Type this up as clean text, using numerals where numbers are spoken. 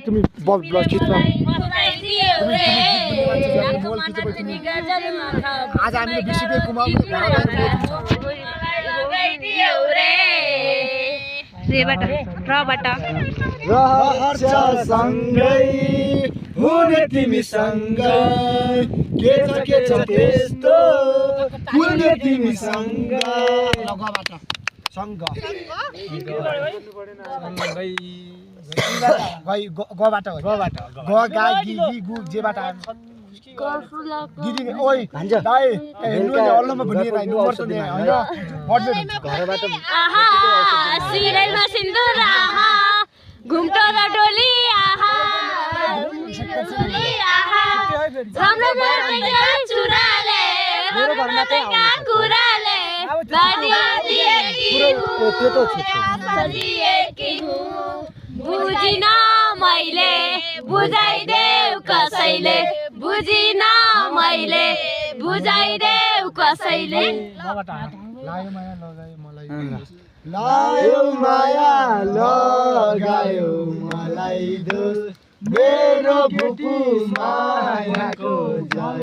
तुम्ही ब्लॉग खिच्नु आज हामीले 20 रुपैयाँ कमाउने रहर सँगै हुने तिमीसँग के छ त्यस्तो हुने तिमीसँग लगबाट सँग गबाट हो गबाट ग गा गि गि गु जेबाट दिदी ओइ दाइ हेर्नु नि अल्लमा भनिएर हैन पर्छ नि हैन मर्दैन घरबाट आहा सिरैमा सिन्दुर आहा घुम्टो र डोली आहा राम्रो मेरो चुराले मेरो घरमा चाहिँ कुराले बुझिन मैले बुझाइदेऊ कसैले बुझिन मैले बुझाइदेऊ कसैले लायो माया लगायो मलाई दोष मेरो बुबु मायाको जय